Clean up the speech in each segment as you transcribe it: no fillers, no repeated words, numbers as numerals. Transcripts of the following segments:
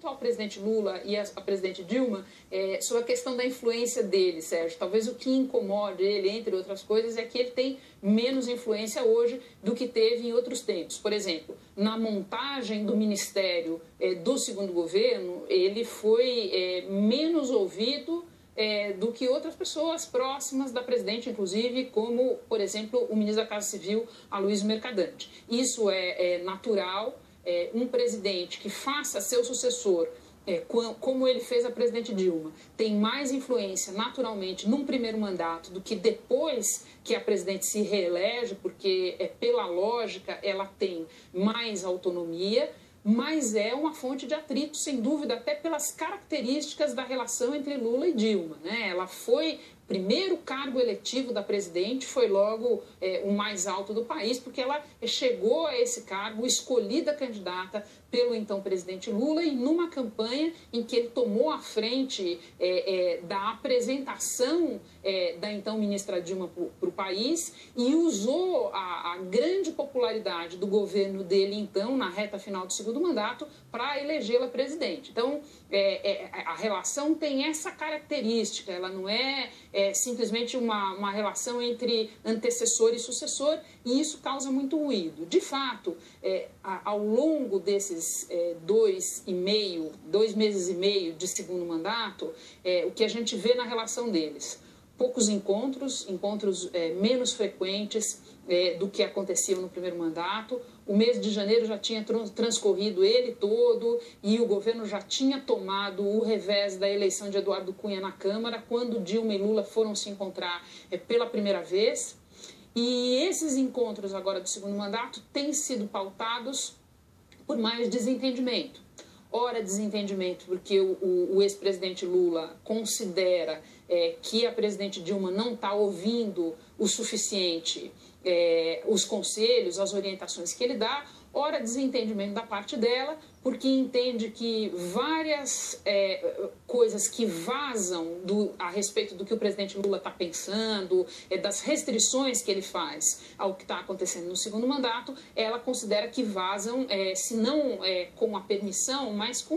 quanto ao presidente Lula e a presidente Dilma, sobre a questão da influência dele, Sérgio, talvez o que incomode ele, entre outras coisas, é que ele tem menos influência hoje do que teve em outros tempos. Por exemplo, na montagem do ministério do segundo governo, ele foi menos ouvido do que outras pessoas próximas da presidente, inclusive, como, por exemplo, o ministro da Casa Civil, Aloysio Mercadante. Isso é natural. Um presidente que faça seu sucessor, como ele fez a presidente Dilma, tem mais influência naturalmente num primeiro mandato do que depois que a presidente se reelege, porque pela lógica ela tem mais autonomia, mas é uma fonte de atrito, sem dúvida, até pelas características da relação entre Lula e Dilma, né? Ela foi primeiro cargo eletivo da presidente, foi logo o mais alto do país, porque ela chegou a esse cargo escolhida candidata pelo então presidente Lula e numa campanha em que ele tomou a frente da apresentação da então ministra Dilma para o país e usou a grande popularidade do governo dele, então, na reta final do segundo mandato, para elegê-la presidente. Então, a relação tem essa característica, ela não é simplesmente uma relação entre antecessor e sucessor, e isso causa muito ruído. De fato, ao longo desses 2 meses e meio de segundo mandato, o que a gente vê na relação deles? Poucos encontros menos frequentes do que aconteciam no primeiro mandato. O mês de janeiro já tinha transcorrido ele todo e o governo já tinha tomado o revés da eleição de Eduardo Cunha na Câmara, quando Dilma e Lula foram se encontrar pela primeira vez. E esses encontros agora do segundo mandato têm sido pautados por mais desentendimento. Ora, desentendimento porque o ex-presidente Lula considera que a presidente Dilma não está ouvindo o suficiente os conselhos, as orientações que ele dá. Ora, desentendimento da parte dela, porque entende que várias coisas que vazam a respeito do que o presidente Lula está pensando, das restrições que ele faz ao que está acontecendo no segundo mandato, ela considera que vazam, se não com a permissão, mas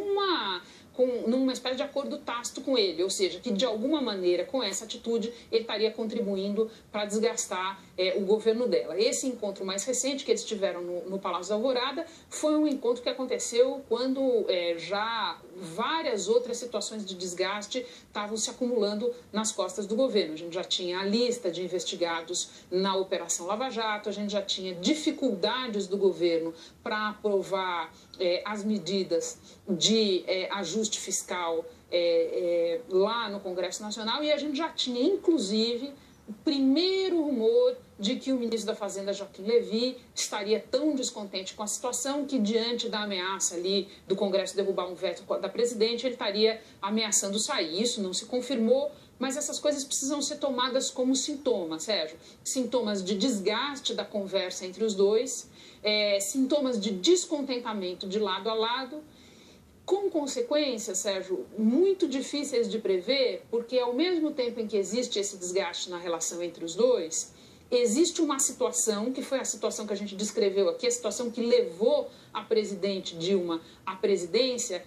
numa espécie de acordo tácito com ele, ou seja, que de alguma maneira, com essa atitude, ele estaria contribuindo para desgastar o governo dela. Esse encontro mais recente que eles tiveram no Palácio da Alvorada foi um encontro que aconteceu quando já várias outras situações de desgaste estavam se acumulando nas costas do governo. A gente já tinha a lista de investigados na Operação Lava Jato, a gente já tinha dificuldades do governo para aprovar as medidas de ajuste fiscal lá no Congresso Nacional, e a gente já tinha, inclusive, o primeiro rumor de que o ministro da Fazenda, Joaquim Levy, estaria tão descontente com a situação que, diante da ameaça ali do Congresso derrubar um veto da presidente, ele estaria ameaçando sair. Isso não se confirmou, mas essas coisas precisam ser tomadas como sintomas, Sérgio. Sintomas de desgaste da conversa entre os dois, sintomas de descontentamento de lado a lado, com consequências, Sérgio, muito difíceis de prever, porque ao mesmo tempo em que existe esse desgaste na relação entre os dois, existe uma situação, que foi a situação que a gente descreveu aqui, a situação que levou a presidente Dilma à presidência,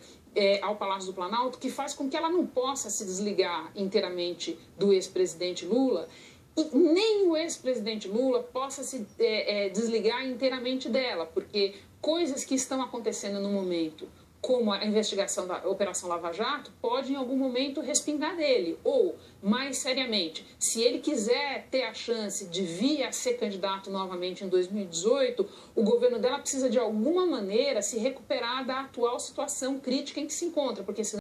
ao Palácio do Planalto, que faz com que ela não possa se desligar inteiramente do ex-presidente Lula, e nem o ex-presidente Lula possa se desligar inteiramente dela, porque coisas que estão acontecendo no momento, como a investigação da Operação Lava Jato, pode em algum momento respingar nele. Ou, mais seriamente, se ele quiser ter a chance de vir a ser candidato novamente em 2018, o governo dela precisa de alguma maneira se recuperar da atual situação crítica em que se encontra, porque senão